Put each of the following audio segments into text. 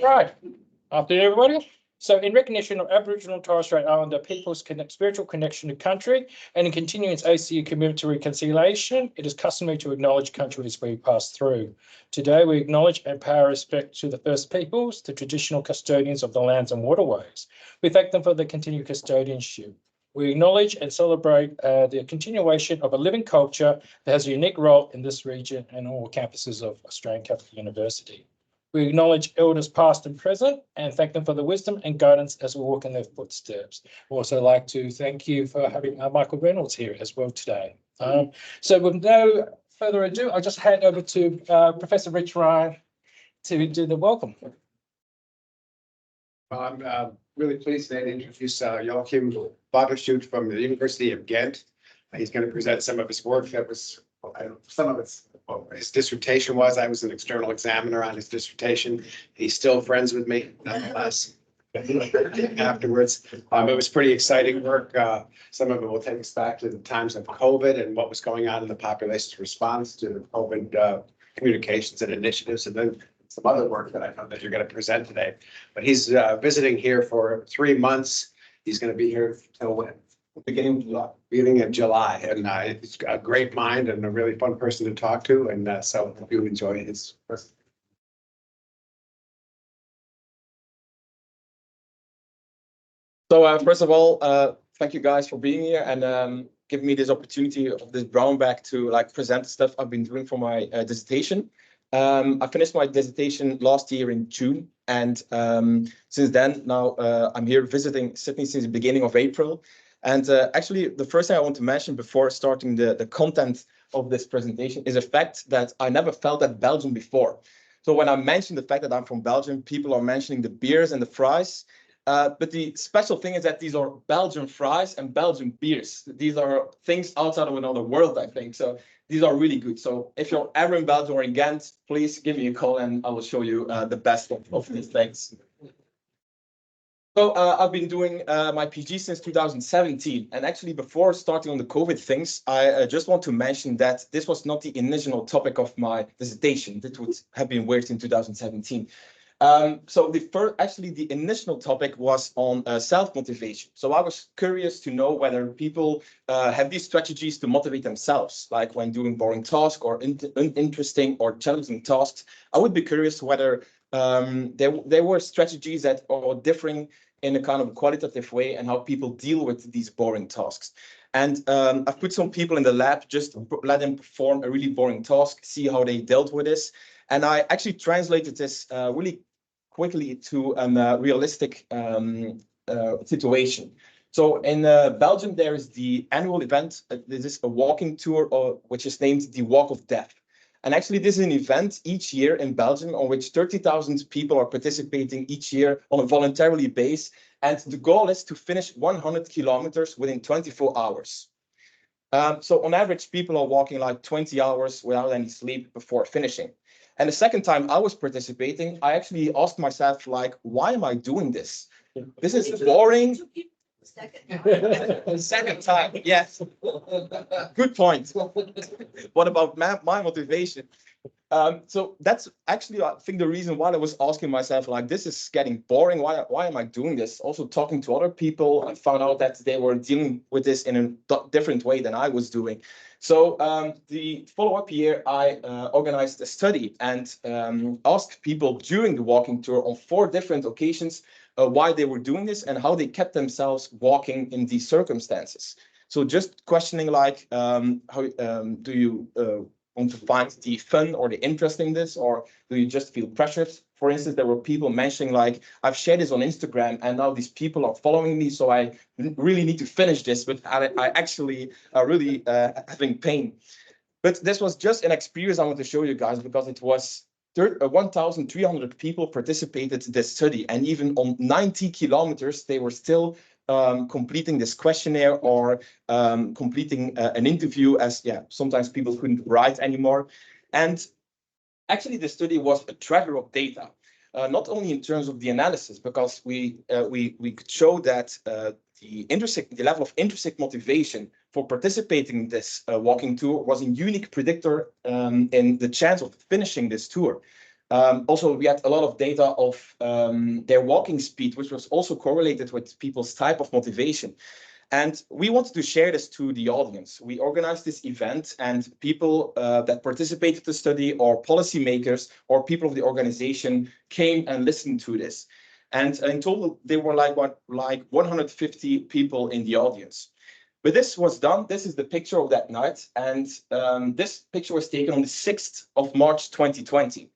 Right. After everybody. So in recognition of Aboriginal and Torres Strait Islander people's spiritual connection to country and in continuing its ACU commitment to reconciliation, it is customary to acknowledge country as we pass through. Today, we acknowledge and pay our respect to the First Peoples, the traditional custodians of the lands and waterways. We thank them for their continued custodianship. We acknowledge and celebrate the continuation of a living culture that has a unique role in this region and all campuses of Australian Catholic University. We acknowledge elders past and present and thank them for the wisdom and guidance as we walk in their footsteps. I'd also like to thank you for having Michael Reynolds here as well today. So with no further ado, I'll just hand over to Professor Rich Ryan to do the welcome. Well, I'm really pleased to introduce Joachim Waterschoot from the University of Ghent. He's going to present some of his work that was, his dissertation was. I was an external examiner on his dissertation. He's still friends with me, nonetheless. Afterwards, it was pretty exciting work. Some of it will take us back to the times of COVID and what was going on in the population's response to the COVID communications and initiatives, and then some other work that I know that you're going to present today. But he's visiting here for 3 months. He's going to be here till when? Beginning of July, and he's got a great mind and a really fun person to talk to, and so I hope you enjoy his. So first of all, thank you guys for being here and giving me this opportunity of this brown bag to present the stuff I've been doing for my dissertation. I finished my dissertation last year in June, and since then now I'm here visiting Sydney since the beginning of April. And actually, the first thing I want to mention before starting the content of this presentation is a fact that I never felt at Belgium before. So when I mention the fact that I'm from Belgium, people are mentioning the beers and the fries. But the special thing is that these are Belgian fries and Belgian beers. These are things outside of another world, I think. So these are really good. So if you're ever in Belgium or in Ghent, please give me a call and I will show you the best of these things. So I've been doing my PhD since 2017. And actually, before starting on the COVID things, I just want to mention that this was not the initial topic of my dissertation. This would have been worked in 2017. So the initial topic was on self-motivation. So I was curious to know whether people have these strategies to motivate themselves, like when doing boring tasks or uninteresting or challenging tasks. I would be curious whether there were strategies that are differing in a kind of qualitative way and how people deal with these boring tasks. And I've put some people in the lab, just let them perform a really boring task, see how they dealt with this. And I actually translated this really quickly to a realistic situation. So in Belgium, there is the annual event. This is a walking tour, which is named the Walk of Death. And actually, this is an event each year in Belgium on which 30,000 people are participating each year on a voluntarily base. And the goal is to finish 100 kilometers within 24 hours. So on average, people are walking like 20 hours without any sleep before finishing. And the second time I was participating, I actually asked myself, why am I doing this? This is boring. Second time, yes. Good point. What about my motivation? So that's actually, I think, the reason why I was asking myself, this is getting boring. Why am I doing this? Also talking to other people, I found out that they were dealing with this in a different way than I was doing. So the follow-up year, I organized a study and asked people during the walking tour on 4 different occasions why they were doing this and how they kept themselves walking in these circumstances. So just questioning how do you want to find the fun or the interest in this, or do you just feel pressured? For instance, there were people mentioning I've shared this on Instagram and now these people are following me, so I really need to finish this, but I actually are really having pain. But this was just an experience I want to show you guys, because it was 1,300 people participated in this study, and even on 90 kilometers, they were still completing this questionnaire or completing an interview, as sometimes people couldn't write anymore. And actually, the study was a treasure of data, not only in terms of the analysis, because we could show that the level of intrinsic motivation for participating in this walking tour was a unique predictor in the chance of finishing this tour. Also, we had a lot of data of their walking speed, which was also correlated with people's type of motivation. And we wanted to share this to the audience. We organized this event, and people that participated in the study, or policymakers, or people of the organization came and listened to this. And in total, there were like 150 people in the audience. But this was done. This is the picture of that night. And this picture was taken on the 6th of March, 2020.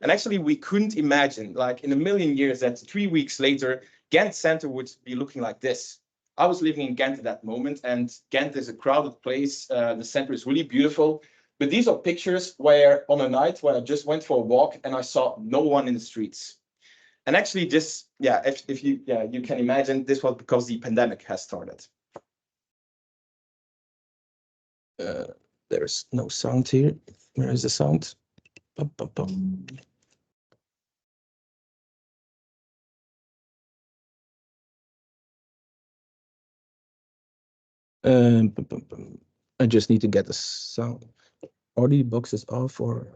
And actually, we couldn't imagine, like in a million years, that 3 weeks later, Ghent Center would be looking like this. I was living in Ghent at that moment, and Ghent is a crowded place. The center is really beautiful. But these are pictures where on a night when I just went for a walk and I saw no one in the streets. And actually this, if you can imagine, this was because the pandemic has started. There's no sound here. Where is the sound? Bum, bum, bum. I just need to get the sound. Are the boxes off or?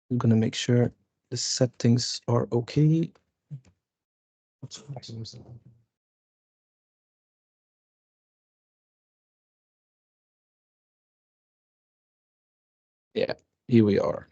I'm gonna make sure the settings are okay. Yeah, here we are.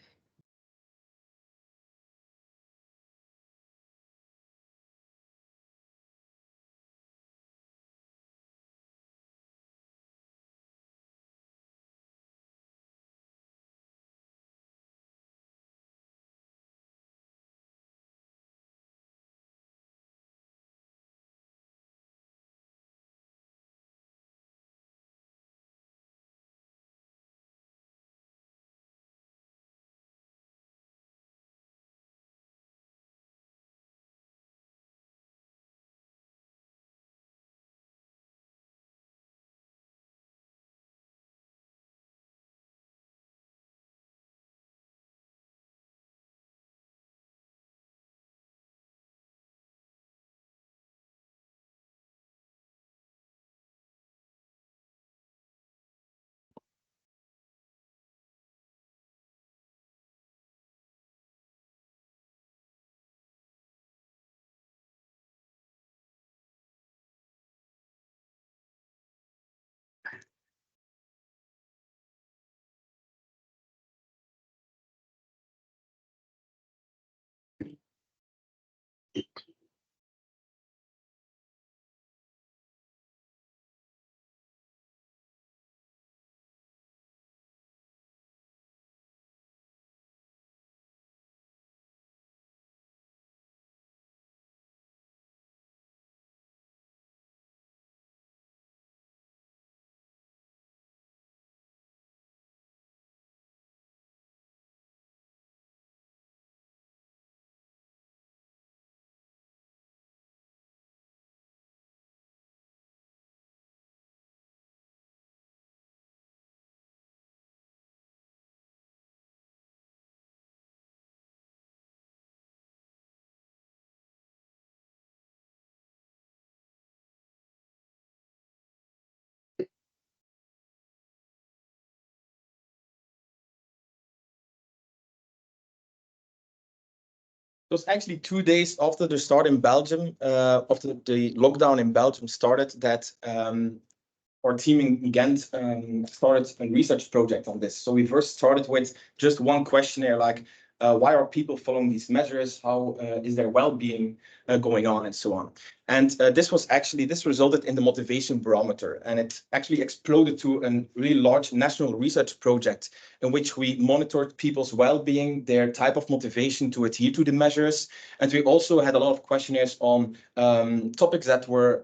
It was actually 2 days after the start in Belgium, after the lockdown in Belgium started, that our team in Ghent started a research project on this. So we first started with just one questionnaire, like why are people following these measures? How is their well-being going on, and so on. And this resulted in the Motivation Barometer, and it actually exploded to a really large national research project in which we monitored people's well-being, their type of motivation to adhere to the measures. And we also had a lot of questionnaires on topics that were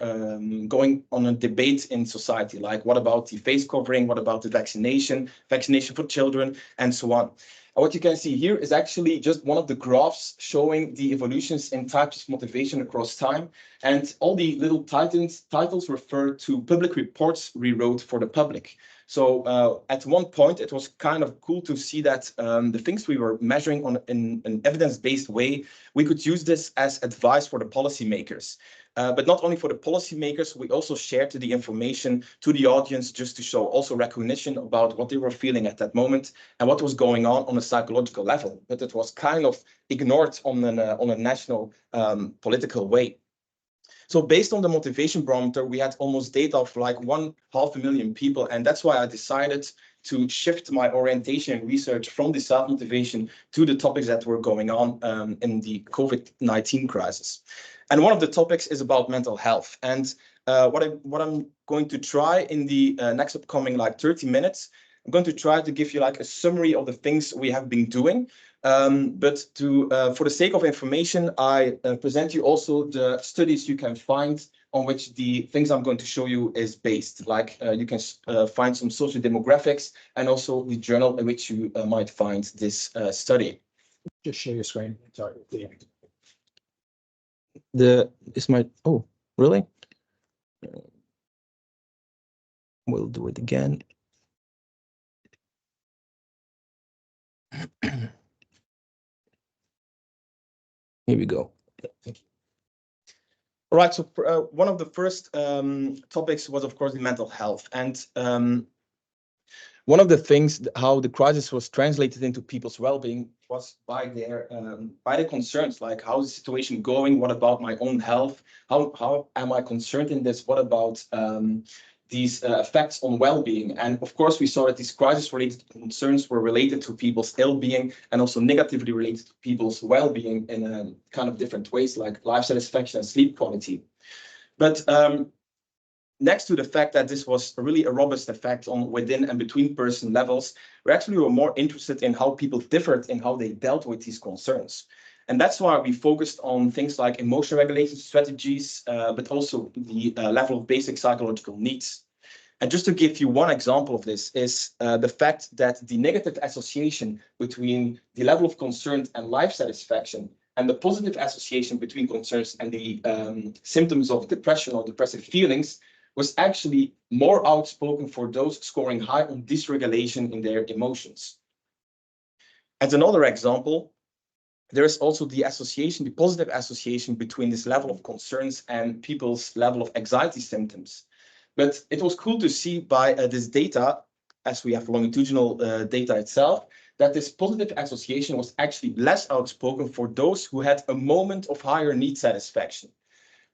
going on a debate in society, like what about the face covering, what about the vaccination for children, and so on. And what you can see here is actually just one of the graphs showing the evolutions in types of motivation across time. And all the little titles refer to public reports we wrote for the public. So at one point, it was kind of cool to see that the things we were measuring in an evidence-based way, we could use this as advice for the policymakers. But not only for the policymakers, we also shared the information to the audience just to show also recognition about what they were feeling at that moment and what was going on a psychological level. But it was kind of ignored on a national political way. So based on the motivation barometer, we had almost data of like 500,000 people. And that's why I decided to shift my orientation and research from the self-motivation to the topics that were going on in the COVID-19 crisis. And one of the topics is about mental health. And what I'm going to try in the next upcoming like 30 minutes, I'm going to try to give you like a summary of the things we have been doing. But for the sake of information, I present you also the studies you can find on which the things I'm going to show you is based. Like you can find some social demographics and also the journal in which you might find this study. Just share your screen. Sorry. Oh, really? We'll do it again. Here we go. Thank you. All right, so one of the first topics was, of course, the mental health. And one of the things, how the crisis was translated into people's well-being was by their concerns, like how's the situation going? What about my own health? How am I concerned in this? What about these effects on well-being? And of course, we saw that these crisis-related concerns were related to people's ill-being and also negatively related to people's well-being in kind of different ways, like life satisfaction and sleep quality. But next to the fact that this was really a robust effect on within and between person levels, we actually were more interested in how people differed in how they dealt with these concerns. And that's why we focused on things like emotion regulation strategies, but also the level of basic psychological needs. And just to give you one example of this is the fact that the negative association between the level of concern and life satisfaction and the positive association between concerns and the symptoms of depression or depressive feelings was actually more outspoken for those scoring high on dysregulation in their emotions. As another example, there is also the association, the positive association between this level of concerns and people's level of anxiety symptoms. But it was cool to see by this data, as we have longitudinal data itself, that this positive association was actually less outspoken for those who had a moment of higher need satisfaction.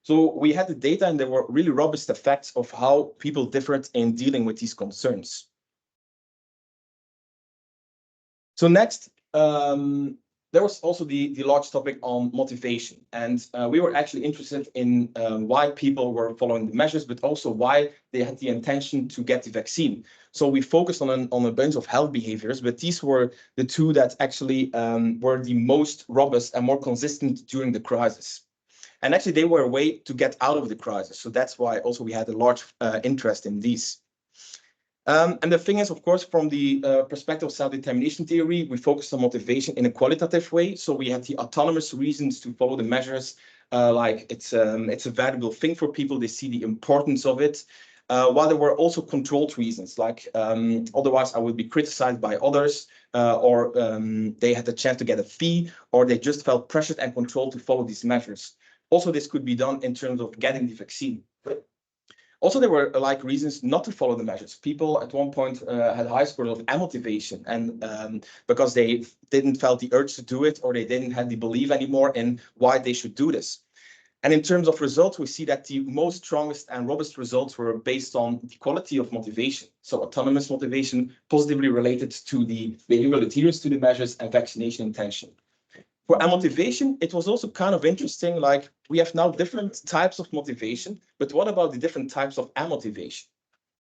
So we had the data and there were really robust effects of how people differed in dealing with these concerns. So next, there was also the large topic on motivation. And we were actually interested in why people were following the measures, but also why they had the intention to get the vaccine. So we focused on a bunch of health behaviors, but these were the two that actually were the most robust and more consistent during the crisis. And actually, they were a way to get out of the crisis. So that's why also we had a large interest in these. And the thing is, of course, from the perspective of self-determination theory, we focused on motivation in a qualitative way. So we had the autonomous reasons to follow the measures, like it's a valuable thing for people. They see the importance of it. While there were also controlled reasons, like otherwise I would be criticized by others, or they had the chance to get a fee, or they just felt pressured and controlled to follow these measures. Also, this could be done in terms of getting the vaccine. Also, there were like reasons not to follow the measures. People at one point had high scores of amotivation, and because they didn't felt the urge to do it, or they didn't have the belief anymore in why they should do this. And in terms of results, we see that the most strongest and robust results were based on the quality of motivation. So autonomous motivation positively related to the behavioral adherence to the measures and vaccination intention. For motivation, it was also kind of interesting, like we have now different types of motivation, but what about the different types of amotivation?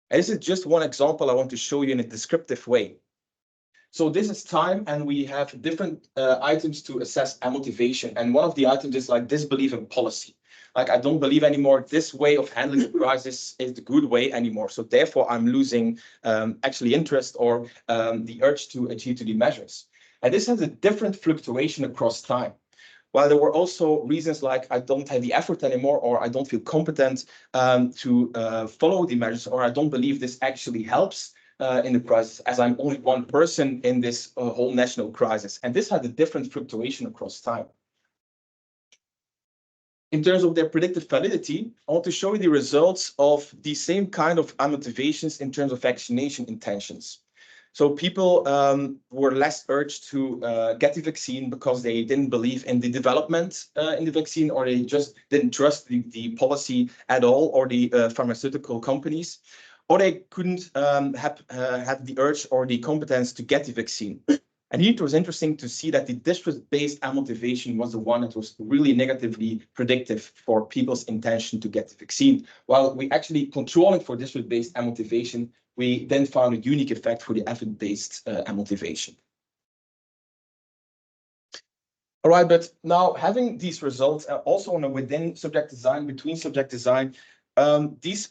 And this is just one example I want to show you in a descriptive way. So this is time, and we have different items to assess amotivation. And one of the items is like disbelief in policy. Like I don't believe anymore this way of handling the crisis is the good way anymore. So therefore, I'm losing actually interest or the urge to adhere to the measures. And this has a different fluctuation across time. While there were also reasons like I don't have the effort anymore, or I don't feel competent to follow the measures, or I don't believe this actually helps, in the crisis, as I'm only one person in this whole national crisis. And this had a different fluctuation across time. In terms of their predictive validity, I want to show you the results of the same kind of motivations in terms of vaccination intentions. So people were less urged to get the vaccine because they didn't believe in the development in the vaccine, or they just didn't trust the policy at all, or the pharmaceutical companies, or they couldn't have the urge or the competence to get the vaccine. And here it was interesting to see that the distrust-based motivation was the one that was really negatively predictive for people's intention to get the vaccine. While we actually controlling for distrust-based motivation, we then found a unique effect for the evidence-based motivation. All right, but now having these results also on a within subject design, between subject design, these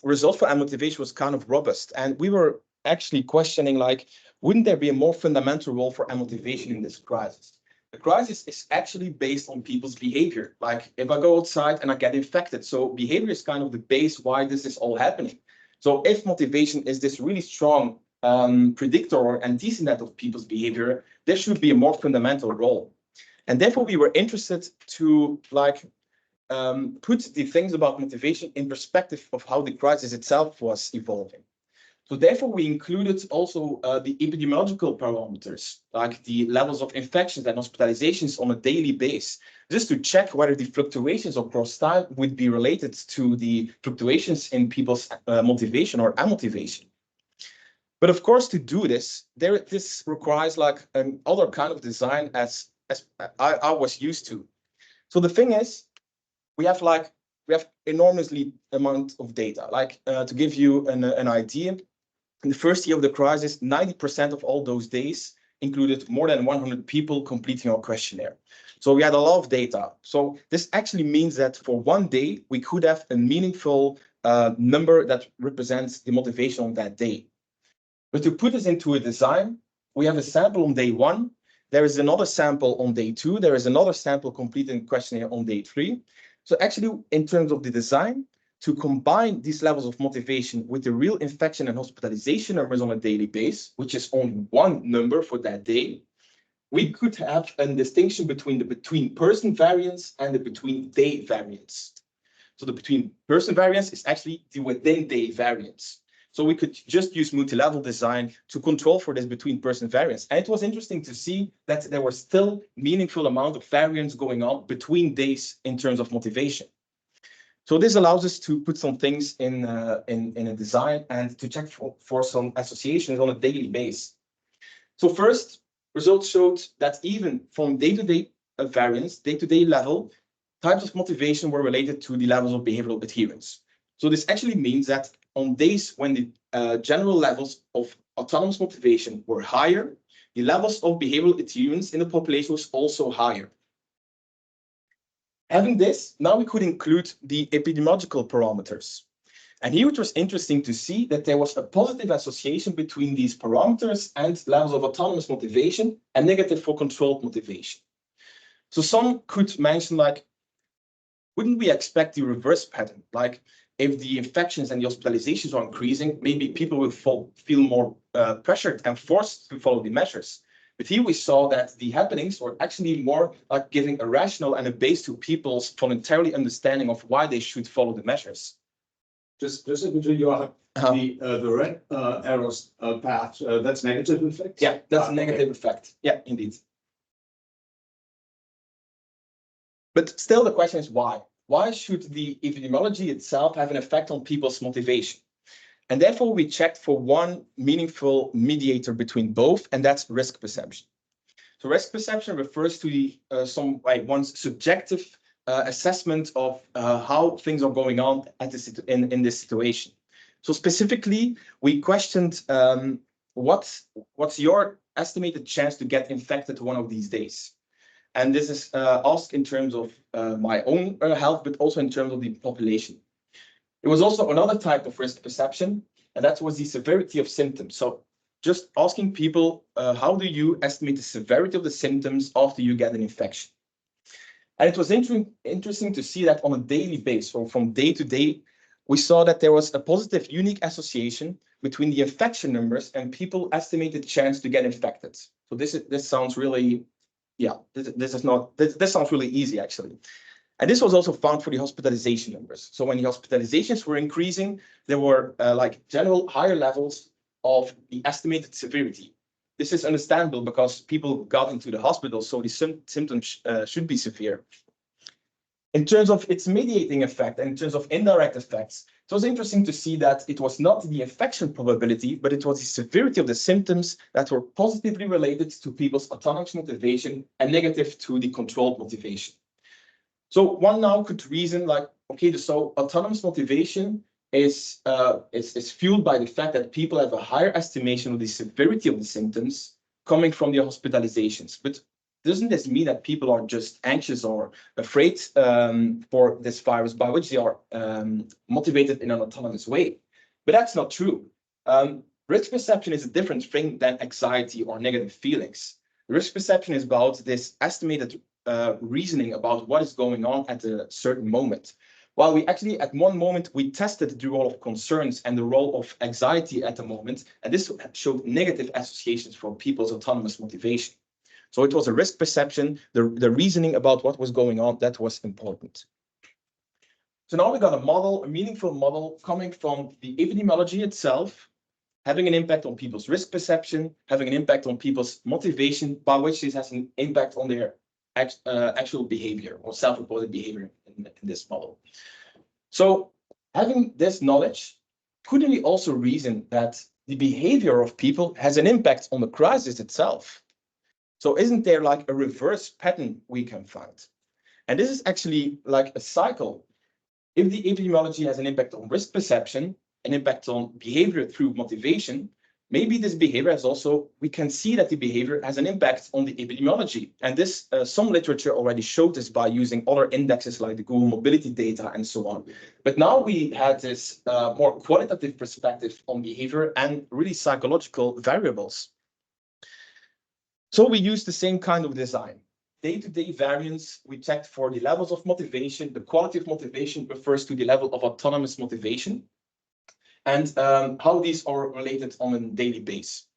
results for motivation was kind of robust. And we were actually questioning, like, wouldn't there be a more fundamental role for motivation in this crisis? The crisis is actually based on people's behavior. Like if I go outside and I get infected, so behavior is kind of the base why this is all happening. So if motivation is this really strong predictor or antecedent of people's behavior, there should be a more fundamental role. And therefore we were interested to put the things about motivation in perspective of how the crisis itself was evolving. So therefore, we included also the epidemiological parameters, like the levels of infections and hospitalizations on a daily basis, just to check whether the fluctuations across time would be related to the fluctuations in people's motivation or amotivation. But of course, to do this, this requires like another kind of design as I was used to. So the thing is, we have enormously amount of data. Like to give you an idea, in the first year of the crisis, 90% of all those days included more than 100 people completing our questionnaire. So we had a lot of data. So this actually means that for one day, we could have a meaningful number that represents the motivation on that day. But to put this into a design, we have a sample on day 1. There is another sample on day 2. There is another sample completing the questionnaire on day 3. So actually, in terms of the design, to combine these levels of motivation with the real infection and hospitalization numbers on a daily basis, which is only one number for that day, we could have a distinction between the between-person variance and the between-day variance. So the between-person variance is actually the within-day variance. So we could just use multi-level design to control for this between-person variance. And it was interesting to see that there was still meaningful amount of variance going on between days in terms of motivation. So this allows us to put some things in a design and to check for some associations on a daily basis. So first, results showed that even from day-to-day variance, day-to-day level, types of motivation were related to the levels of behavioral adherence. So this actually means that on days when the general levels of autonomous motivation were higher, the levels of behavioral adherence in the population was also higher. Having this, now we could include the epidemiological parameters. And here it was interesting to see that there was a positive association between these parameters and levels of autonomous motivation and negative for controlled motivation. So some could mention, like, wouldn't we expect the reverse pattern? Like, if the infections and the hospitalizations are increasing, maybe people will feel more pressured and forced to follow the measures. But here we saw that the happenings were actually more like giving a rational and a base to people's voluntarily understanding of why they should follow the measures. Just to Joachim, the red arrows path, that's negative effect? Yeah, that's a negative effect. Yeah, indeed. But still the question is why? Why should the epidemiology itself have an effect on people's motivation? And therefore, we checked for one meaningful mediator between both, and that's risk perception. So risk perception refers to the one's subjective assessment of how things are going on at in this situation. So specifically, we questioned what's your estimated chance to get infected one of these days? And this is asked in terms of my own health, but also in terms of the population. There was also another type of risk perception, and that was the severity of symptoms. So just asking people, how do you estimate the severity of the symptoms after you get an infection? And it was interesting to see that on a daily basis, so from day to day, we saw that there was a positive unique association between the infection numbers and people estimated chance to get infected. So this sounds really, yeah, this sounds really easy actually. And this was also found for the hospitalization numbers. So when the hospitalizations were increasing, there were like general higher levels of the estimated severity. This is understandable because people got into the hospital, so the symptoms should be severe. In terms of its mediating effect and in terms of indirect effects, it was interesting to see that it was not the infection probability, but it was the severity of the symptoms that were positively related to people's autonomous motivation and negative to the controlled motivation. So one now could reason like, okay, so autonomous motivation is fueled by the fact that people have a higher estimation of the severity of the symptoms coming from the hospitalizations. But doesn't this mean that people are just anxious or afraid for this virus by which they are motivated in an autonomous way? But that's not true. Risk perception is a different thing than anxiety or negative feelings. Risk perception is about this estimated reasoning about what is going on at a certain moment. While we actually, at one moment, we tested the role of concerns and the role of anxiety at the moment, and this showed negative associations for people's autonomous motivation. So it was a risk perception, the reasoning about what was going on, that was important. So now we got a model, a meaningful model coming from the epidemiology itself, having an impact on people's risk perception, having an impact on people's motivation, by which this has an impact on their actual behavior or self-reported behavior in this model. So having this knowledge, couldn't we also reason that the behavior of people has an impact on the crisis itself? So isn't there like a reverse pattern we can find? And this is actually like a cycle. If the epidemiology has an impact on risk perception, an impact on behavior through motivation, maybe this behavior has also, we can see that the behavior has an impact on the epidemiology. And this, some literature already showed this by using other indexes like the Google mobility data and so on. But now we had this more qualitative perspective on behavior and really psychological variables. So we used the same kind of design. Day-to-day variance, we checked for the levels of motivation. The quality of motivation refers to the level of autonomous motivation, and how these are related on a daily basis.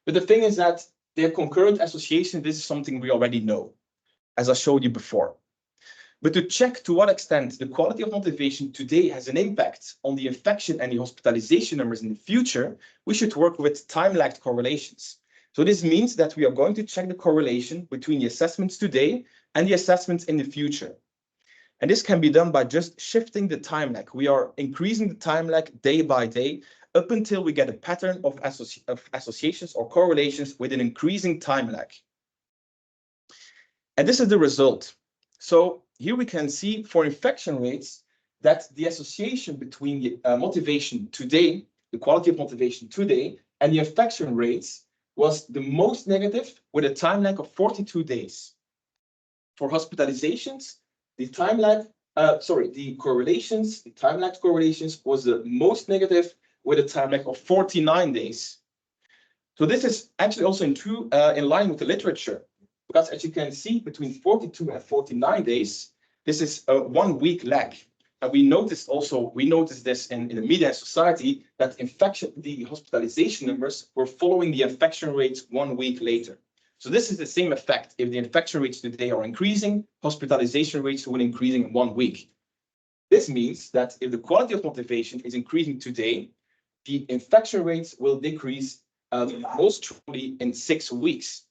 But the thing is that their concurrent association, this is something we already know, as I showed you before. But to check to what extent the quality of motivation today has an impact on the infection and the hospitalization numbers in the future, we should work with time-lagged correlations. So this means that we are going to check the correlation between the assessments today and the assessments in the future. And this can be done by just shifting the time lag. We are increasing the time lag day by day up until we get a pattern of associations or correlations with an increasing time lag. And this is the result. So here we can see for infection rates that the association between the motivation today, the quality of motivation today, and the infection rates was the most negative with a time lag of 42 days. For hospitalizations, the time lag, the correlations, the time lag correlations was the most negative with a time lag of 49 days. So this is actually also in line with the literature, because as you can see, between 42 and 49 days, this is a 1 week lag. And we noticed this in the media and society, that the hospitalization numbers were following the infection rates 1 week later. So this is the same effect. If the infection rates today are increasing, hospitalization rates will increasing in 1 week. This means that if the quality of motivation is increasing today, the infection rates will decrease most truly in 6 weeks.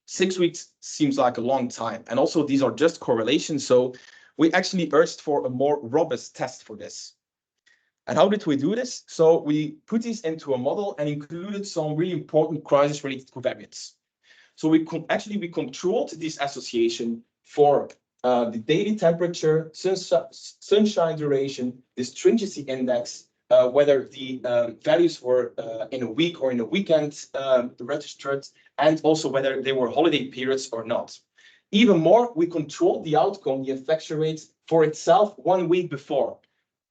6 weeks seems like a long time. And also these are just correlations. So we actually urged for a more robust test for this. And how did we do this? So we put these into a model and included some really important crisis-related covariates. So we controlled this association for the daily temperature, sunshine duration, the stringency index, whether the values were in a week or in a weekend registered, and also whether they were holiday periods or not. Even more, we controlled the outcome, the infection rates for itself 1 week before,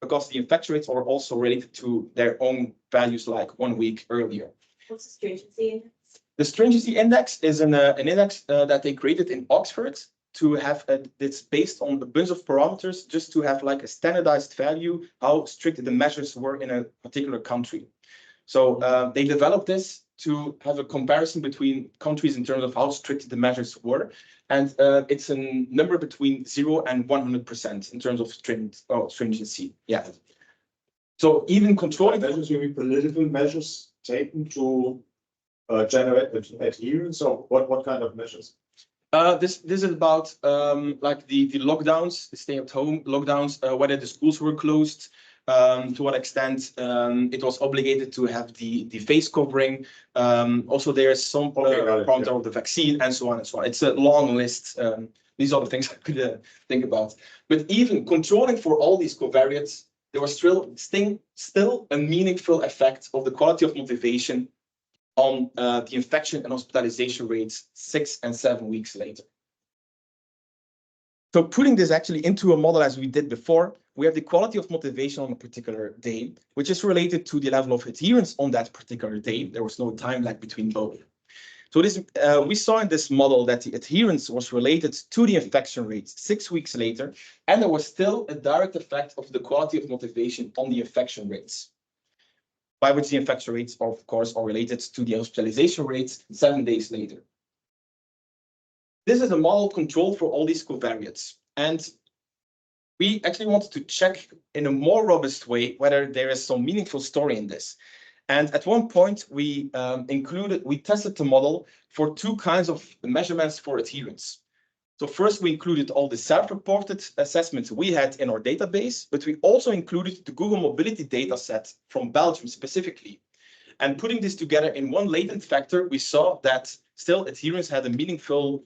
because the infection rates are also related to their own values like 1 week earlier. What's the stringency index? The stringency index is an index that they created in Oxford to have it's based on a bunch of parameters just to have like a standardized value, how strict the measures were in a particular country. So they developed this to have a comparison between countries in terms of how strict the measures were. And it's a number between 0 and 100% in terms of stringency. Yeah. So even controlling measures, will be political measures taken to generate adherence, or what kind of measures? This is about like the lockdowns, the stay-at-home lockdowns, whether the schools were closed, to what extent it was obligated to have the face covering. Also, there's some parameter of the vaccine and so on and so on. It's a long list. These are the things I could think about. But even controlling for all these covariates, there was still a meaningful effect of the quality of motivation on the infection and hospitalization rates 6 and 7 weeks later. So putting this actually into a model as we did before, we have the quality of motivation on a particular day, which is related to the level of adherence on that particular day. There was no time lag between both. So this we saw in this model that the adherence was related to the infection rates 6 weeks later, and there was still a direct effect of the quality of motivation on the infection rates, by which the infection rates, of course, are related to the hospitalization rates 7 days later. This is a model controlled for all these covariates. And we actually wanted to check in a more robust way whether there is some meaningful story in this. And at one point, we tested the model for 2 kinds of measurements for adherence. So first, we included all the self-reported assessments we had in our database, but we also included the Google mobility data set from Belgium specifically. And putting this together in one latent factor, we saw that still adherence had a meaningful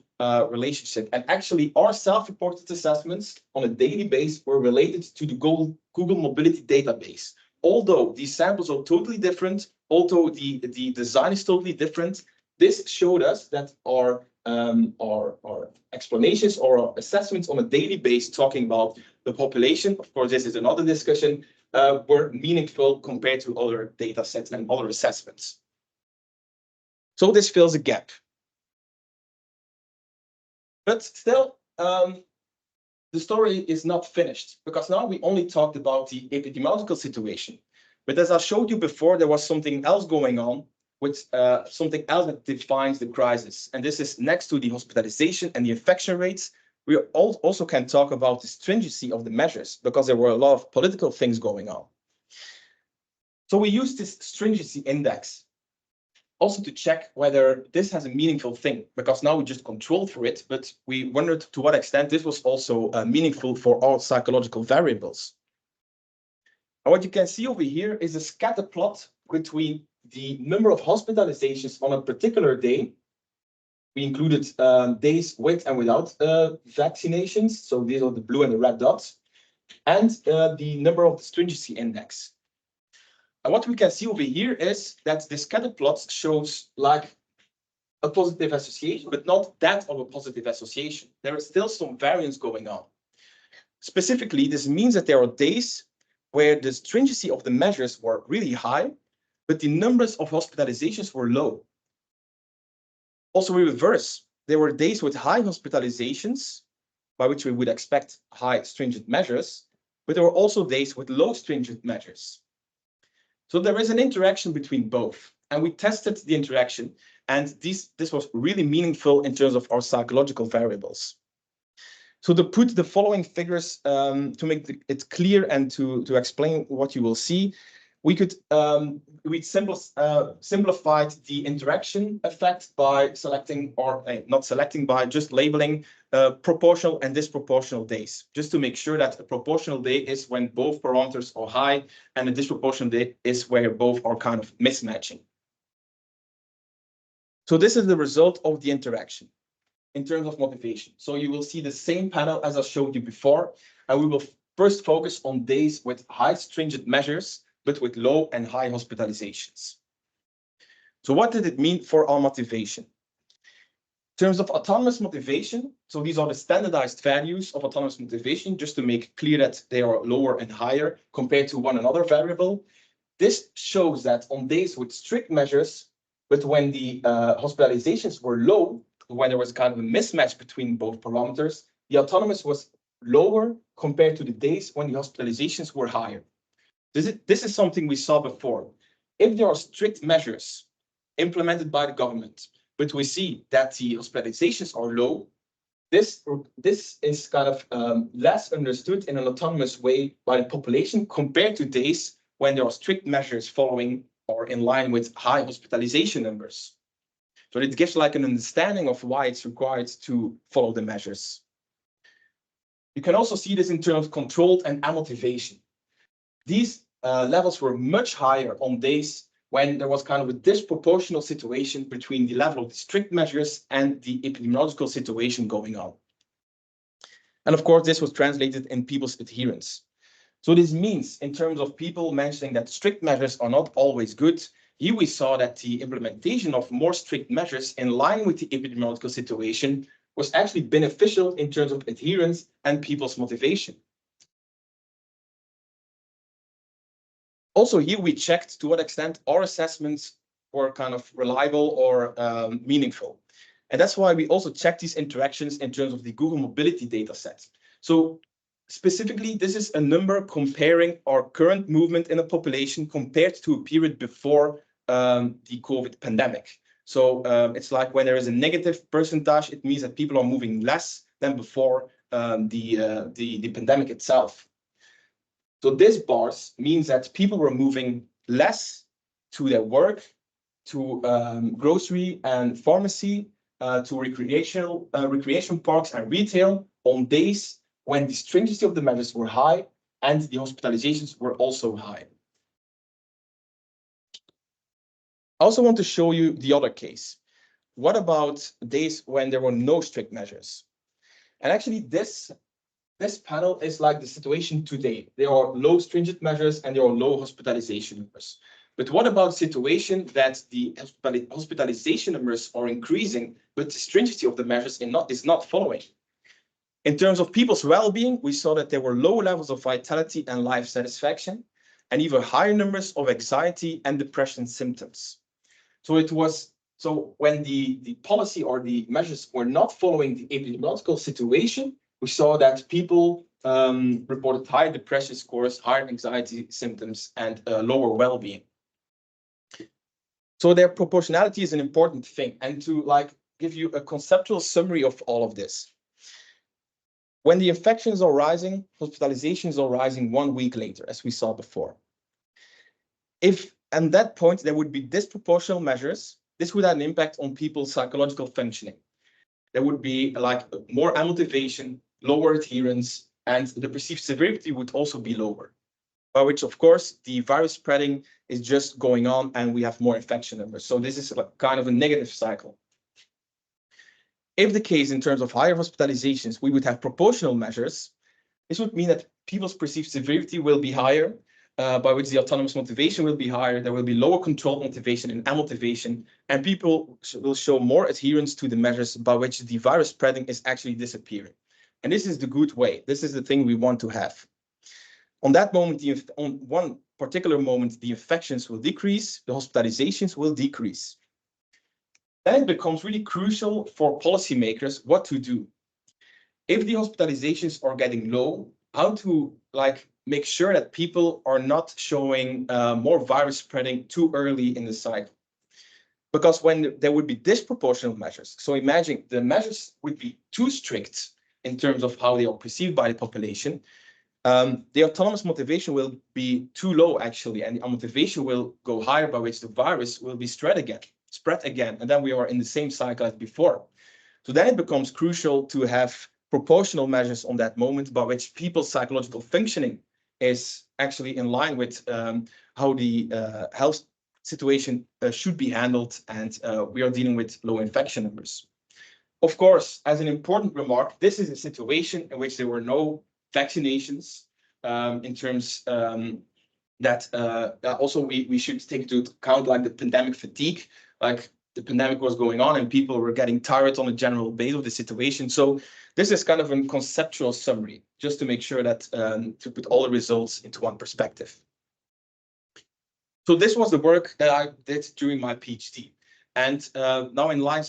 relationship. And actually, our self-reported assessments on a daily basis were related to the Google mobility database. Although these samples are totally different, although the design is totally different, this showed us that our explanations or our assessments on a daily basis talking about the population, of course, this is another discussion, were meaningful compared to other data sets and other assessments. So this fills a gap. But still, the story is not finished, because now we only talked about the epidemiological situation. But as I showed you before, there was something else going on, with something else that defines the crisis. And this is next to the hospitalization and the infection rates. We also can talk about the stringency of the measures, because there were a lot of political things going on. So we used this stringency index also to check whether this has a meaningful thing, because now we just controlled for it, but we wondered to what extent this was also meaningful for all psychological variables. And what you can see over here is a scatter plot between the number of hospitalizations on a particular day. We included days with and without vaccinations. So these are the blue and the red dots, and the number of the stringency index. And what we can see over here is that the scatter plot shows like a positive association, but not that of a positive association. There is still some variance going on. Specifically, this means that there are days where the stringency of the measures were really high, but the numbers of hospitalizations were low. Also, in reverse, there were days with high hospitalizations, by which we would expect high stringent measures, but there were also days with low stringent measures. So there is an interaction between both, and we tested the interaction, and this was really meaningful in terms of our psychological variables. So to put the following figures to make it clear and to explain what you will see, we simplified the interaction effect by selecting, or not selecting, by just labeling proportional and disproportional days, just to make sure that a proportional day is when both parameters are high, and a disproportional day is where both are kind of mismatching. So this is the result of the interaction in terms of motivation. So you will see the same panel as I showed you before, and we will first focus on days with high stringent measures, but with low and high hospitalizations. So what did it mean for our motivation? In terms of autonomous motivation, so these are the standardized values of autonomous motivation, just to make clear that they are lower and higher compared to one another variable. This shows that on days with strict measures, but when the hospitalizations were low, when there was kind of a mismatch between both parameters, the autonomous was lower compared to the days when the hospitalizations were higher. This is something we saw before. If there are strict measures implemented by the government, but we see that the hospitalizations are low, this is kind of less understood in an autonomous way by the population compared to days when there are strict measures following or in line with high hospitalization numbers. So it gives like an understanding of why it's required to follow the measures. You can also see this in terms of controlled and motivation. These levels were much higher on days when there was kind of a disproportional situation between the level of the strict measures and the epidemiological situation going on. And of course, this was translated in people's adherence. So this means in terms of people mentioning that strict measures are not always good, here we saw that the implementation of more strict measures in line with the epidemiological situation was actually beneficial in terms of adherence and people's motivation. Also here we checked to what extent our assessments were kind of reliable or meaningful. And that's why we also checked these interactions in terms of the Google mobility data set. So specifically, this is a number comparing our current movement in a population compared to a period before the COVID pandemic. So it's like when there is a negative percentage, it means that people are moving less than before the pandemic itself. So this bars means that people were moving less to their work, to grocery and pharmacy, to recreation parks and retail on days when the stringency of the measures were high and the hospitalizations were also high. I also want to show you the other case. What about days when there were no strict measures? And actually this panel is like the situation today. There are low stringent measures and there are low hospitalization numbers. But what about the situation that the hospitalization numbers are increasing, but the stringency of the measures is not following? In terms of people's well-being, we saw that there were low levels of vitality and life satisfaction, and even higher numbers of anxiety and depression symptoms. So when the policy or the measures were not following the epidemiological situation, we saw that people reported higher depression scores, higher anxiety symptoms, and lower well-being. So their proportionality is an important thing. And to give you a conceptual summary of all of this. When the infections are rising, hospitalizations are rising 1 week later, as we saw before. If at that point there would be disproportional measures, this would have an impact on people's psychological functioning. There would be more amotivation, lower adherence, and the perceived severity would also be lower. By which, of course, the virus spreading is just going on and we have more infection numbers. So this is kind of a negative cycle. If the case in terms of higher hospitalizations, we would have proportional measures, this would mean that people's perceived severity will be higher, by which the autonomous motivation will be higher, there will be lower controlled motivation and amotivation, and people will show more adherence to the measures by which the virus spreading is actually disappearing. And this is the good way. This is the thing we want to have. On that moment, on one particular moment, the infections will decrease, the hospitalizations will decrease. Then it becomes really crucial for policymakers what to do. If the hospitalizations are getting low, how to make sure that people are not showing more virus spreading too early in the cycle. Because when there would be disproportionate measures, so imagine the measures would be too strict in terms of how they are perceived by the population, the autonomous motivation will be too low actually, and the motivation will go higher, by which the virus will be spread again, and then we are in the same cycle as before. So then it becomes crucial to have proportional measures on that moment by which people's psychological functioning is actually in line with how the health situation should be handled, and we are dealing with low infection numbers. Of course, as an important remark, this is a situation in which there were no vaccinations, in terms that also we should take into account the pandemic fatigue. The pandemic was going on and people were getting tired on a general basis of the situation. So this is kind of a conceptual summary, just to make sure that to put all the results into one perspective. So this was the work that I did during my PhD. And now in line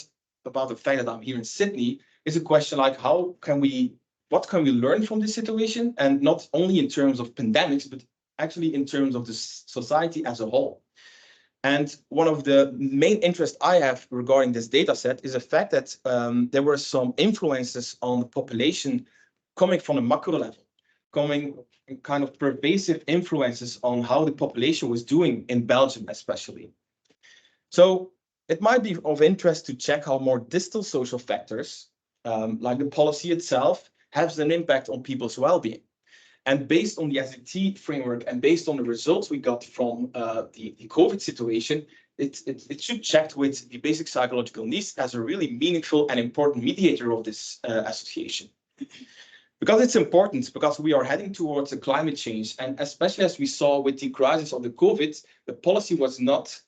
about the fact that I'm here in Sydney is a question like what can we learn from this situation? And not only in terms of pandemics, but actually in terms of the society as a whole. And one of the main interests I have regarding this data set is the fact that there were some influences on the population coming from the macro level, coming kind of pervasive influences on how the population was doing in Belgium, especially. So it might be of interest to check how more distal social factors, like the policy itself, has an impact on people's well-being. And based on the SAT framework and based on the results we got from the COVID situation, it should check with the basic psychological needs as a really meaningful and important mediator of this association. Because it's important, because we are heading towards a climate change, and especially as we saw with the crisis of the COVID, the policy was not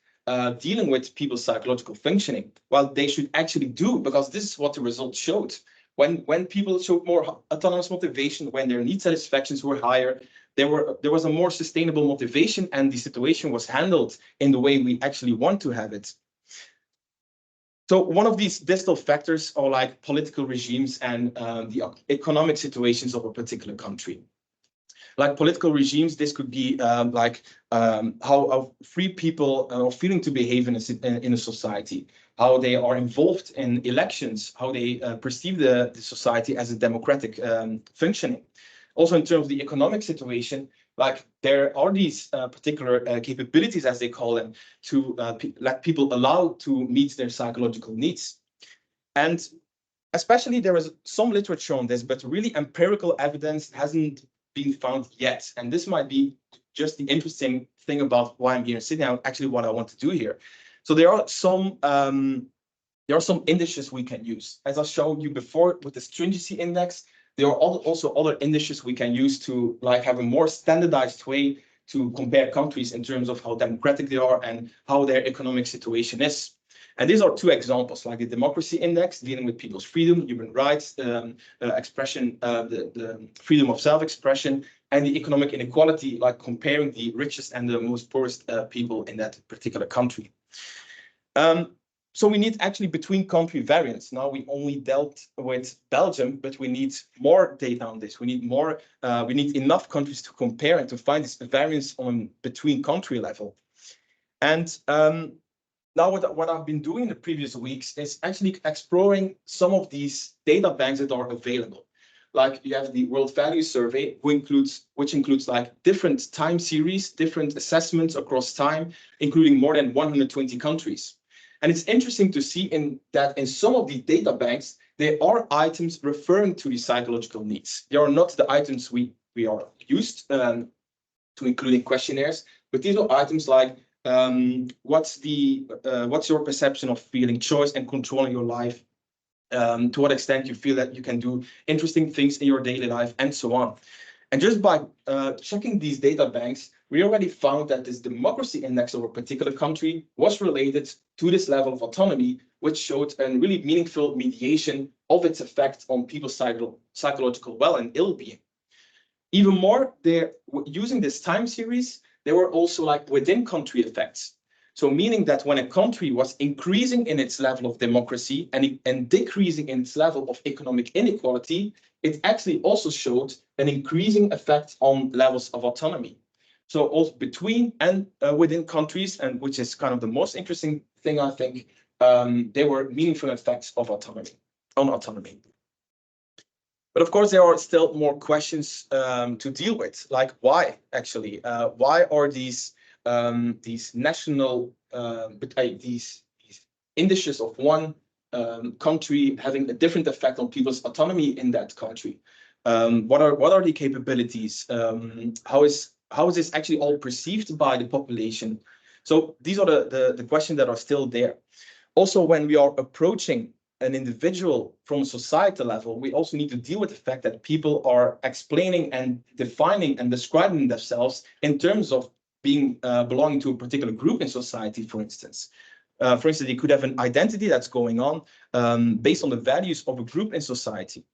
dealing with people's psychological functioning. Well, they should actually do, because this is what the results showed. When people showed more autonomous motivation, when their need satisfactions were higher, there was a more sustainable motivation, and the situation was handled in the way we actually want to have it. So one of these distal factors are like political regimes and the economic situations of a particular country. Like political regimes, this could be how free people are feeling to behave in a society, how they are involved in elections, how they perceive the society as a democratic functioning. Also, in terms of the economic situation, like there are these particular capabilities, as they call them, to let people allow to meet their psychological needs. And especially there is some literature on this, but really empirical evidence hasn't been found yet. And this might be just the interesting thing about why I'm here in Sydney, actually what I want to do here. So there are some indices we can use. As I showed you before with the stringency index, there are also other indices we can use to like have a more standardized way to compare countries in terms of how democratic they are and how their economic situation is. And these are two examples, like the democracy index dealing with people's freedom, human rights, expression, the freedom of self-expression, and the economic inequality, like comparing the richest and the most poorest people in that particular country. So we need actually between country variance. Now we only dealt with Belgium, but we need more data on this. We need more. We need enough countries to compare and to find this variance on between country level. And now what I've been doing in the previous weeks is actually exploring some of these data banks that are available. Like you have the World Value Survey, which includes like different time series, different assessments across time, including more than 120 countries. And it's interesting to see that in some of the data banks, there are items referring to the psychological needs. They are not the items we are used to including questionnaires, but these are items like what's your perception of feeling choice and controlling your life? To what extent you feel that you can do interesting things in your daily life, and so on. And just by checking these data banks, we already found that this democracy index of a particular country was related to this level of autonomy, which showed a really meaningful mediation of its effect on people's psychological well and ill-being. Even more, they're using this time series, there were also like within country effects. So meaning that when a country was increasing in its level of democracy and decreasing in its level of economic inequality, it actually also showed an increasing effect on levels of autonomy. So also between and within countries, and which is kind of the most interesting thing, I think, there were meaningful effects of autonomy. But of course, there are still more questions to deal with, like why actually? Why are these national, these indices of one country having a different effect on people's autonomy in that country? What are the capabilities? How is this actually all perceived by the population? So these are the questions that are still there. Also, when we are approaching an individual from a societal level, we also need to deal with the fact that people are explaining and defining and describing themselves in terms of being belonging to a particular group in society, for instance. For instance, they could have an identity that's going on based on the values of a group in society.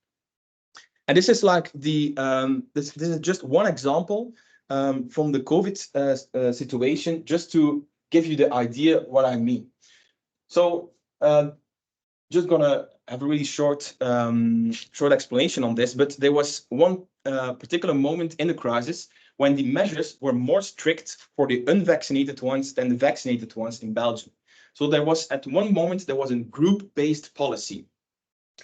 And this is like this is just one example from the COVID situation, just to give you the idea what I mean. So just gonna have a really short explanation on this, but there was one particular moment in the crisis when the measures were more strict for the unvaccinated ones than the vaccinated ones in Belgium. So there was, at one moment, there was a group-based policy.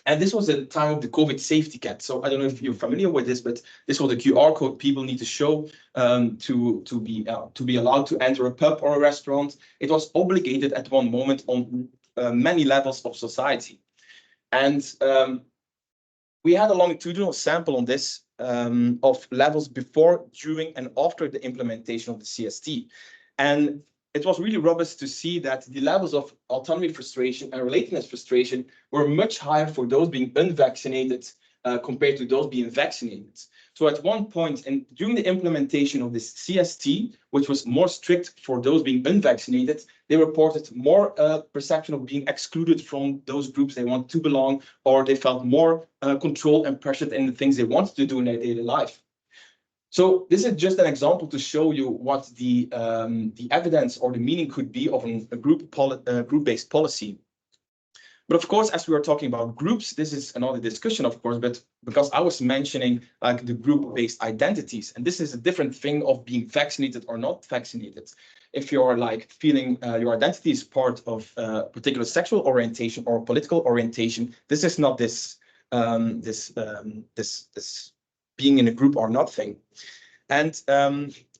And this was the time of the COVID safety cat. So I don't know if you're familiar with this, but this was the QR code people need to show to be allowed to enter a pub or a restaurant. It was obligated at one moment on many levels of society. And we had a longitudinal sample on this of levels before, during, and after the implementation of the CST. And it was really robust to see that the levels of autonomy frustration and relatedness frustration were much higher for those being unvaccinated compared to those being vaccinated. So at one point, and during the implementation of this CST, which was more strict for those being unvaccinated, they reported more perception of being excluded from those groups they want to belong, or they felt more controlled and pressured in the things they wanted to do in their daily life. So this is just an example to show you what the evidence or the meaning could be of a group-based policy. But of course, as we were talking about groups, this is another discussion, of course, but because I was mentioning like the group-based identities, and this is a different thing of being vaccinated or not vaccinated. If you're like feeling your identity is part of a particular sexual orientation or political orientation, this is not this being in a group or not thing. And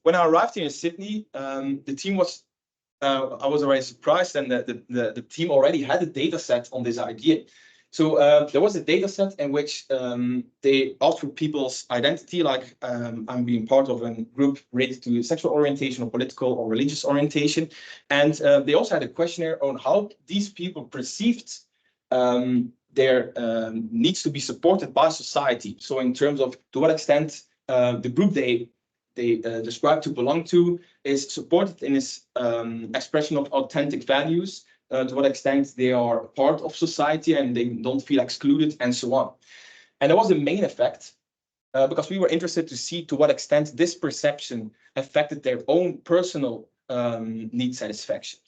when I arrived here in Sydney, the team was, I was already surprised, and the team already had a data set on this idea. So there was a data set in which they asked for people's identity, like I'm being part of a group related to sexual orientation or political or religious orientation. And they also had a questionnaire on how these people perceived their needs to be supported by society. So in terms of to what extent the group they describe to belong to is supported in its expression of authentic values, to what extent they are part of society and they don't feel excluded, and so on. And that was the main effect, because we were interested to see to what extent this perception affected their own personal need satisfaction.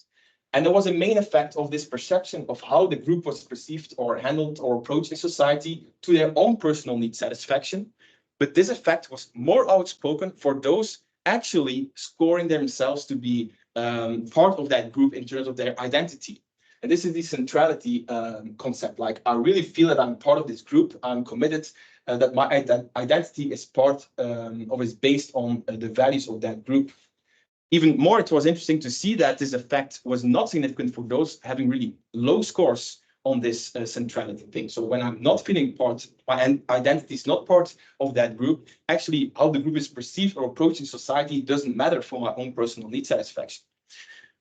And there was a main effect of this perception of how the group was perceived or handled or approached in society to their own personal need satisfaction. But this effect was more outspoken for those actually scoring themselves to be part of that group in terms of their identity. And this is the centrality concept. Like, I really feel that I'm part of this group. I'm committed, that my identity is part or is based on the values of that group. Even more, it was interesting to see that this effect was not significant for those having really low scores on this centrality thing. So when I'm not feeling part, my identity is not part of that group, actually how the group is perceived or approached in society doesn't matter for my own personal need satisfaction.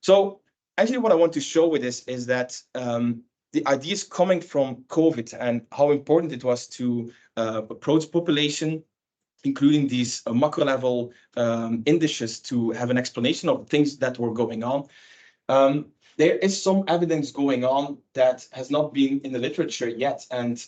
So actually what I want to show with this is that the ideas coming from COVID and how important it was to approach population, including these macro level indices, to have an explanation of things that were going on. There is some evidence going on that has not been in the literature yet. And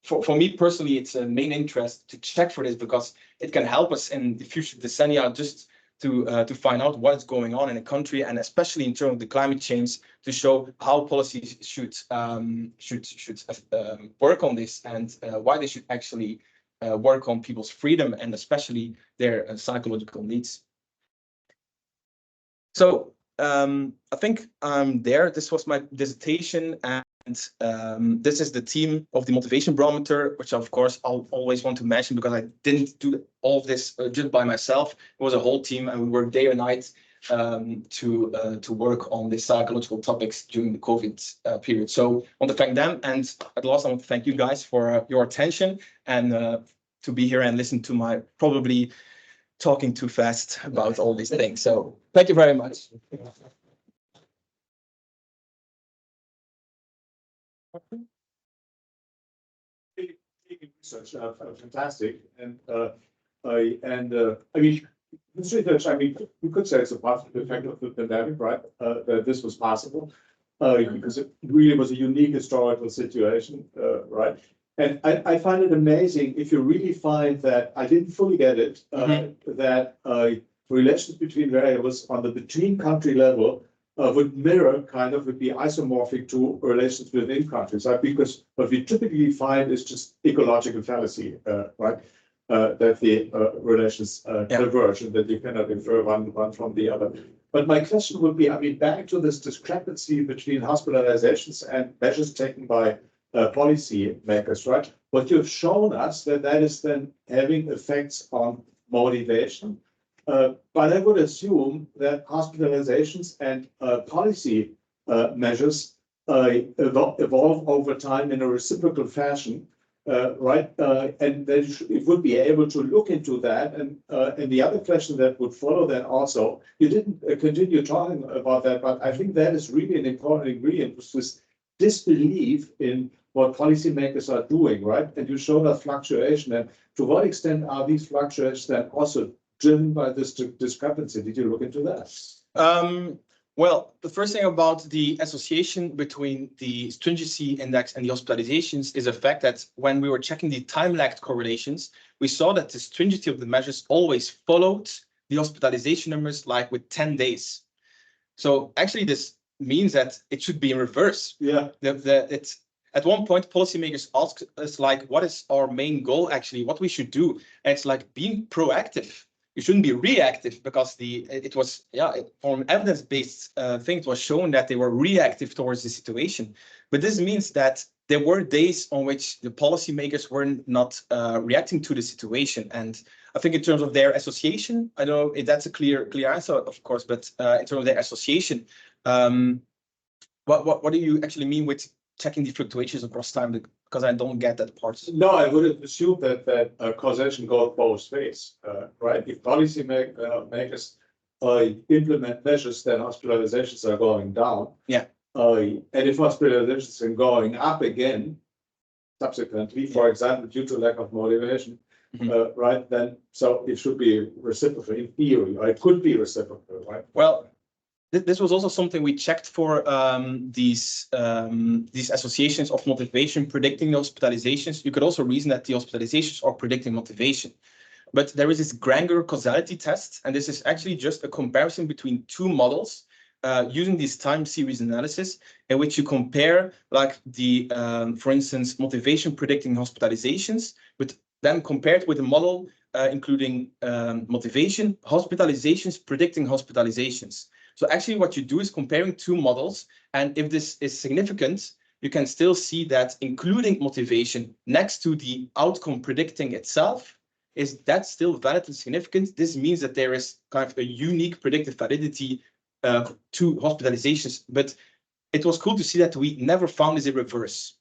for me personally, it's a main interest to check for this, because it can help us in the future decennia just to find out what is going on in a country, and especially in terms of the climate change, to show how policies should work on this, and why they should actually work on people's freedom and especially their psychological needs. So I think I'm there. This was my dissertation, and this is the team of the Motivation Barometer, which of course I'll always want to mention, because I didn't do all of this just by myself. It was a whole team, and we worked day and night to work on these psychological topics during the COVID period. So I want to thank them, and at last I want to thank you guys for your attention and to be here and listen to my probably talking too fast about all these things. So thank you very much. Research, fantastic, and I mean, this research, I mean, we could say it's a positive effect of the pandemic, right? That this was possible, because it really was a unique historical situation, right? And I find it amazing if you really find that, I didn't fully get it, that relations between variables on the between country level would mirror kind of, would be isomorphic to relations within countries, right? Because what we typically find is just ecological fallacy, right? that the relations converge and that you cannot infer one from the other. But my question would be, I mean, back to this discrepancy between hospitalizations and measures taken by policy makers, right? What you've shown us that is then having effects on motivation. But I would assume that hospitalizations and policy measures evolve over time in a reciprocal fashion, right? And then it would be able to look into that. And the other question that would follow that also, you didn't continue talking about that, but I think that is really an important ingredient, was this disbelief in what policymakers are doing, right? And you showed us fluctuation. And to what extent are these fluctuations then also driven by this discrepancy? Did you look into that? Well, the first thing about the association between the stringency index and the hospitalizations is the fact that when we were checking the time-lagged correlations, we saw that the stringency of the measures always followed the hospitalization numbers, like with 10 days. So actually, this means that it should be in reverse. Yeah. It's at one point, policymakers asked us, like, what is our main goal, actually, what we should do? And it's like being proactive. You shouldn't be reactive, because it was from an evidence-based thing, it was shown that they were reactive towards the situation. But this means that there were days on which the policymakers were not reacting to the situation. And I think in terms of their association, I know that's a clear answer, of course, but in terms of their association, what do you actually mean with checking the fluctuations across time? Because I don't get that part. No, I would assume that causation goes both ways, right? If policy makers implement measures, then hospitalizations are going down. Yeah. And if hospitalizations are going up again, subsequently, for example, due to lack of motivation, right? Then so it should be reciprocal in theory, or it could be reciprocal, right? Well, this was also something we checked for these associations of motivation predicting the hospitalizations. You could also reason that the hospitalizations are predicting motivation. But there is this granular causality test, and this is actually just a comparison between two models using this time series analysis, in which you compare, like, the, for instance, motivation predicting hospitalizations, but then compared with a model including motivation, hospitalizations predicting hospitalizations. So actually what you do is comparing two models, and if this is significant, you can still see that including motivation next to the outcome predicting itself, is that still valid and significant? This means that there is kind of a unique predictive validity to hospitalizations, but it was cool to see that we never found this in reverse.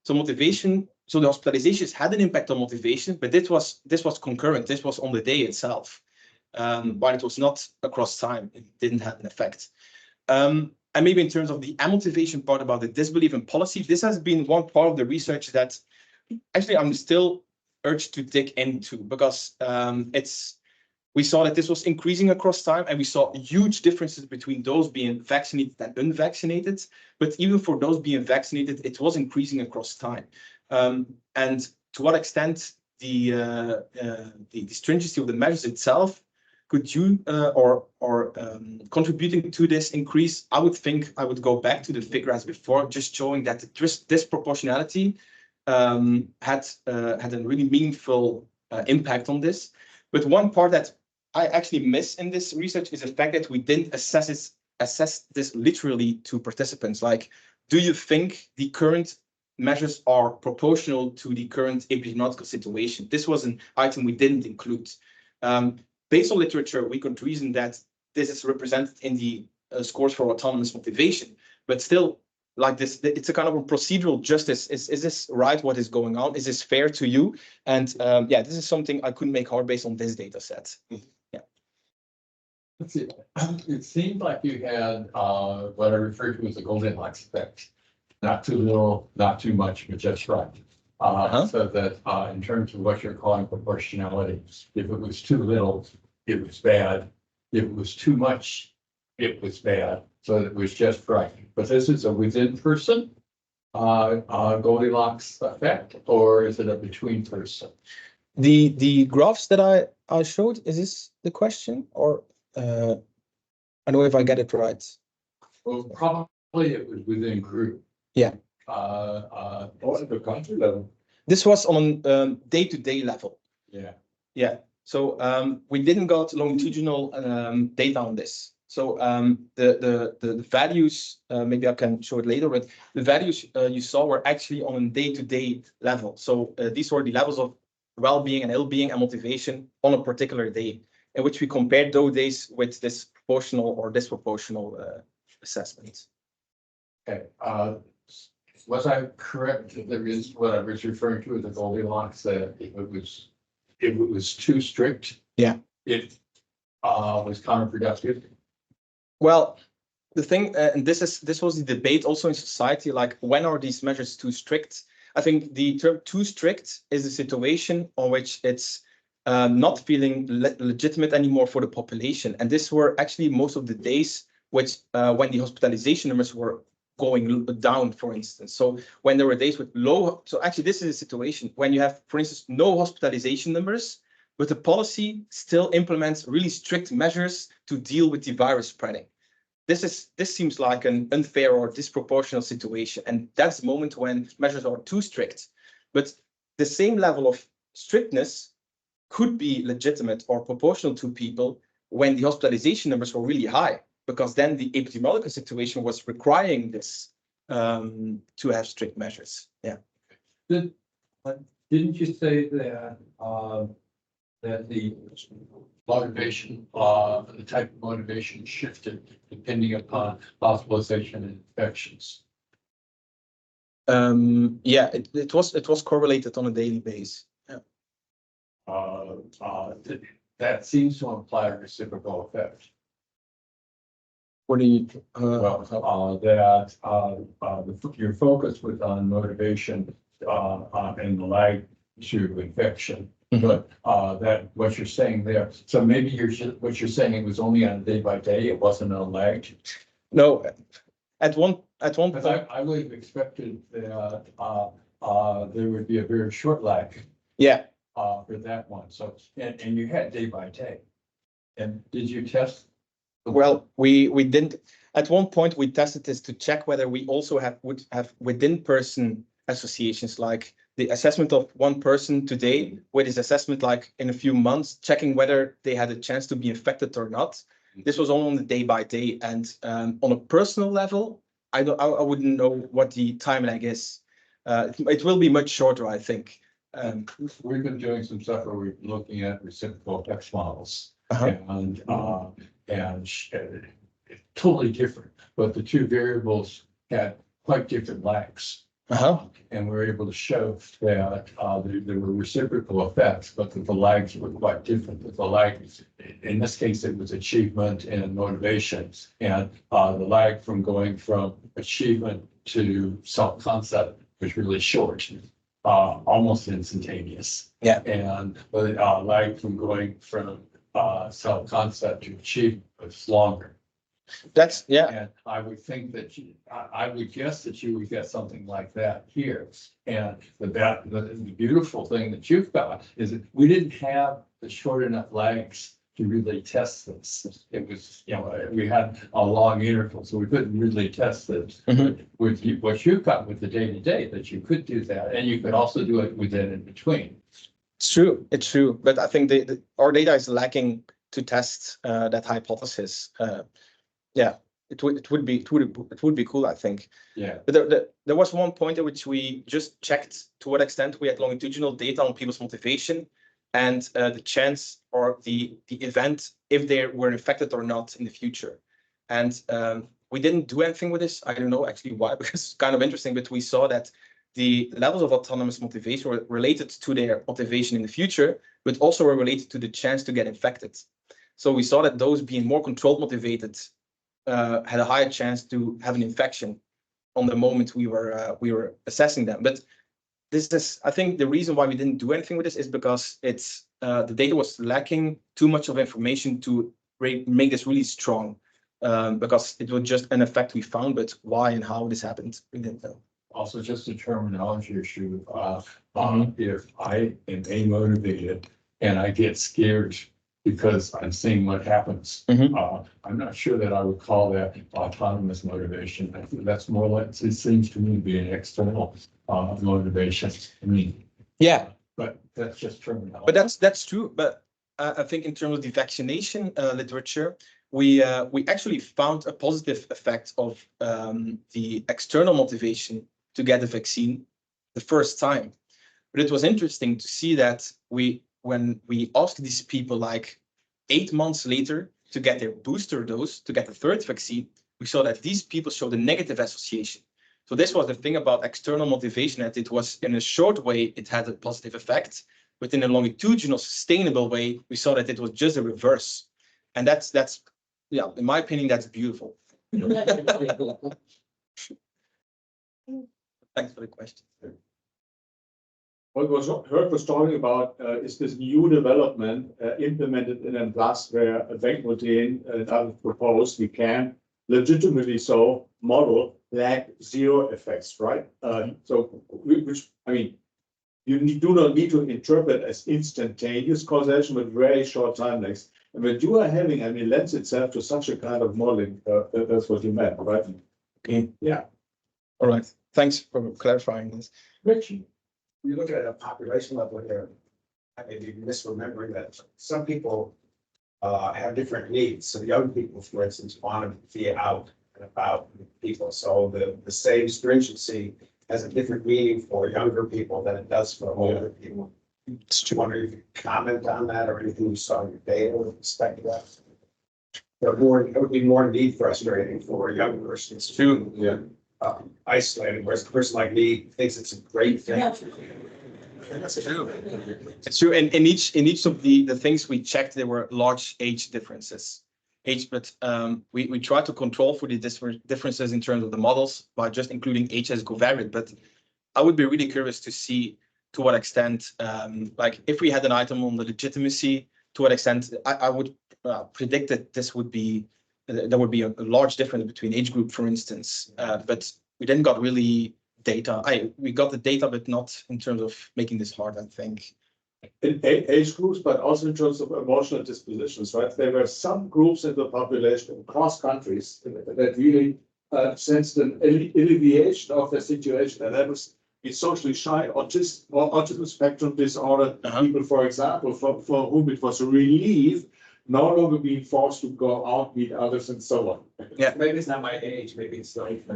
So motivation, so the hospitalizations had an impact on motivation, but this was concurrent. This was on the day itself. While it was not across time, it didn't have an effect. And maybe in terms of the amotivation part about the disbelief in policy, this has been one part of the research that actually I'm still urged to dig into, because we saw that this was increasing across time, and we saw huge differences between those being vaccinated and unvaccinated. But even for those being vaccinated, it was increasing across time. And to what extent the stringency of the measures itself could you contributing to this increase? I would think I would go back to the figure as before, just showing that the disproportionality had a really meaningful impact on this. But one part that I actually miss in this research is the fact that we didn't assess this literally to participants. Like, do you think the current measures are proportional to the current epidemiological situation? This was an item we didn't include. Based on literature, we could reason that this is represented in the scores for autonomous motivation, but still, like this, it's a kind of a procedural justice. Is this right? What is going on? Is this fair to you? And yeah, this is something I couldn't make hard based on this data set. Yeah. Let's see. It seemed like you had what I refer to as a Goldilocks effect. Not too little, not too much, but just right. So that in terms of what you're calling proportionality, if it was too little, it was bad. If it was too much, it was bad. So it was just right. But this is a within person Goldilocks effect, or is it a between person? The graphs that I showed, is this the question? Or I don't know if I get it right. Well, probably it was within group. Yeah. Or at the country level. This was on day-to-day level. Yeah. Yeah, so we didn't got longitudinal data on this. So the values, maybe I can show it later, but the values you saw were actually on a day-to-day level. So these were the levels of well-being and ill-being and motivation on a particular day, in which we compared those days with this proportional or disproportional assessment. Okay, was I correct that there is what I was referring to as the Goldilocks, that if it was too strict? Yeah. It was counterproductive? Well, the thing, and this was the debate also in society, like when are these measures too strict? I think the term too strict is a situation on which it's not feeling legitimate anymore for the population. And this were actually most of the days which when the hospitalization numbers were going down, for instance. So when there were days with low, so actually this is a situation when you have, for instance, no hospitalization numbers, but the policy still implements really strict measures to deal with the virus spreading. This seems like an unfair or disproportional situation, and that's the moment when measures are too strict. But the same level of strictness could be legitimate or proportional to people when the hospitalization numbers were really high, because then the epidemiological situation was requiring this to have strict measures. Yeah. Didn't you say that that the motivation, the type of motivation shifted depending upon hospitalization and infections? Yeah, it was correlated on a daily basis. Yeah. That seems to imply a reciprocal effect. What do you? Your focus was on motivation and the lag to infection. But that what you're saying there, so maybe what you're saying, it was only on a day by day, it wasn't a lag. No, at one Because point. I would have expected that there would be a very short lag Yeah. for that one. So and you had day by day. And did you test? Well, we didn't. At one point, we tested this to check whether we also would have within person associations, like the assessment of one person today with his assessment like in a few months, checking whether they had a chance to be infected or not. This was all on the day by day, and on a personal level, I wouldn't know what the time lag is. It will be much shorter, I think. We've been doing some stuff where we're looking at reciprocal X models. And totally different, but the two variables had quite different lags. And we were able to show that there were reciprocal effects, but that the lags were quite different. That the lags, in this case, it was achievement and motivation, and the lag from going from achievement to self-concept was really short, almost instantaneous. Yeah. And the lag from going from self-concept to achievement was longer. That's, yeah. And I would think that I would guess that you would get something like that here. And the beautiful thing that you've got is that we didn't have the short enough lags to really test this. It was, we had a long interval, so we couldn't really test this. With what you've got with the day-to-day, that you could do that, and you could also do it with it in between. It's true. But I think our data is lacking to test that hypothesis. Yeah, it would be cool, I think. Yeah. But there was one point at which we just checked to what extent we had longitudinal data on people's motivation and the chance or the event if they were infected or not in the future. And we didn't do anything with this. I don't know actually why, because it's kind of interesting, but we saw that the levels of autonomous motivation were related to their motivation in the future, but also were related to the chance to get infected. So we saw that those being more controlled motivated had a higher chance to have an infection on the moment we were assessing them. But this is, I think, the reason why we didn't do anything with this is because it's the data was lacking too much of information to make this really strong, because it was just an effect we found, but why and how this happened, we didn't know. Also, just a terminology issue. If I am amotivated and I get scared because I'm seeing what happens, I'm not sure that I would call that autonomous motivation. I think that's more like, it seems to me to be an external motivation. I mean, yeah, but that's just terminology. But that's true. But I think in terms of the vaccination literature, we actually found a positive effect of the external motivation to get the vaccine the first time. But it was interesting to see that when we asked these people like 8 months later to get their booster dose, to get the third vaccine, we saw that these people showed a negative association. So this was the thing about external motivation, that it was in a short way, it had a positive effect, but in a longitudinal, sustainable way, we saw that it was just a reverse. And that's yeah, in my opinion, that's beautiful. Thanks for the question. What was heard was talking about is this new development implemented in a class where a bank routine and others proposed we can legitimately so model lag zero effects, right? So which I mean, you do not need to interpret as instantaneous causation with very short time lags. And what you are having, I mean, lends itself to such a kind of modeling. That's what you meant, right? Okay. Yeah. All right. Thanks for clarifying this. Rich, you look at a population level here, I may be misremembering that some people have different needs. So young people, for instance, want to be out and about with people. So the same stringency has a different meaning for younger people than it does for older people. Just wondering if you comment on that or anything you saw in your data with respect to that. It would be more indeed frustrating for a young person to isolated, whereas a person like me thinks it's a great thing. That's true. It's true. And in each of the things we checked, there were large age differences. But we try to control for the differences in terms of the models by just including age as covariate. But I would be really curious to see to what extent, like if we had an item on the legitimacy, to what extent I would predict that there would be a large difference between age group, for instance. But we then got really data. We got the data, but not in terms of making this hard, I think. In age groups, but also in terms of emotional dispositions, right? There were some groups in the population across countries that really sensed an alleviation of their situation, and that was the socially shy autism spectrum disorder people, for example, for whom it was a relief no longer being forced to go out, meet others, and so on. Yeah, Maybe it's not my age, maybe it's like.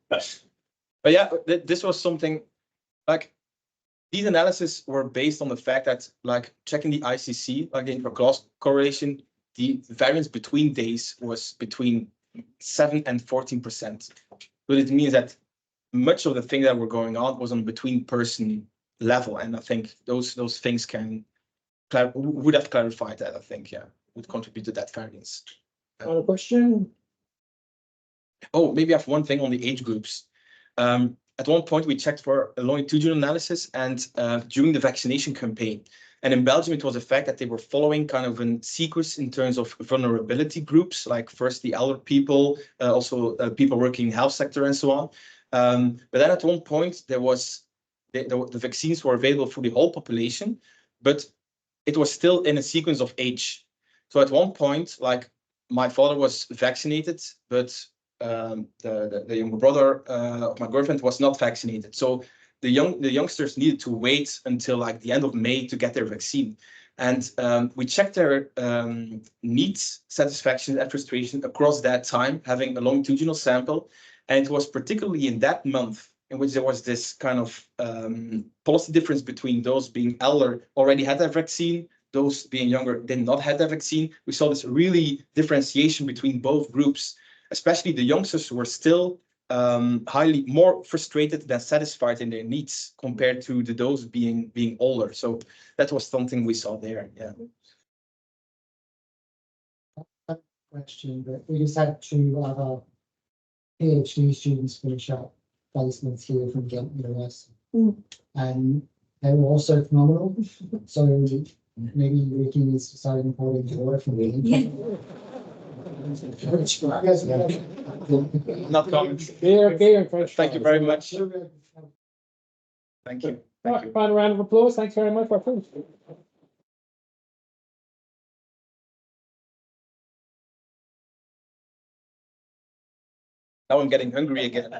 But yeah, this was something like these analyses were based on the fact that, like, checking the ICC, like the intra-class correlation, the variance between days was between 7 and 14%. But it means that much of the things that were going on was on between person level, and I think those things would have clarified that. I think, yeah, would contribute to that variance. Final question? Oh, maybe I have one thing on the age groups. At one point, we checked for a longitudinal analysis and during the vaccination campaign. And in Belgium, it was a fact that they were following kind of a sequence in terms of vulnerability groups, like first the elder people, also people working in health sector and so on. But then at one point, there was the vaccines were available for the whole population, but it was still in a sequence of age. So at one point, like my father was vaccinated, but the younger brother of my girlfriend was not vaccinated. So the youngsters needed to wait until like the end of May to get their vaccine. And we checked their needs, satisfaction, and frustration across that time, having a longitudinal sample. And it was particularly in that month in which there was this kind of policy difference between those being elder already had their vaccine, those being younger did not have their vaccine. We saw this really differentiation between both groups, especially the youngsters who were still highly more frustrated than satisfied in their needs compared to those being older. So that was something we saw there. Yeah. Question, but we just had 2 other PhD students finish up placements here from Ghent US, and they were also phenomenal. So maybe Ricky needs to start importing water from me. Not comment. Beer and fresh. Thank you very much. Thank you. Right, final round of applause. Thanks very much for our friends. Now I'm getting hungry again.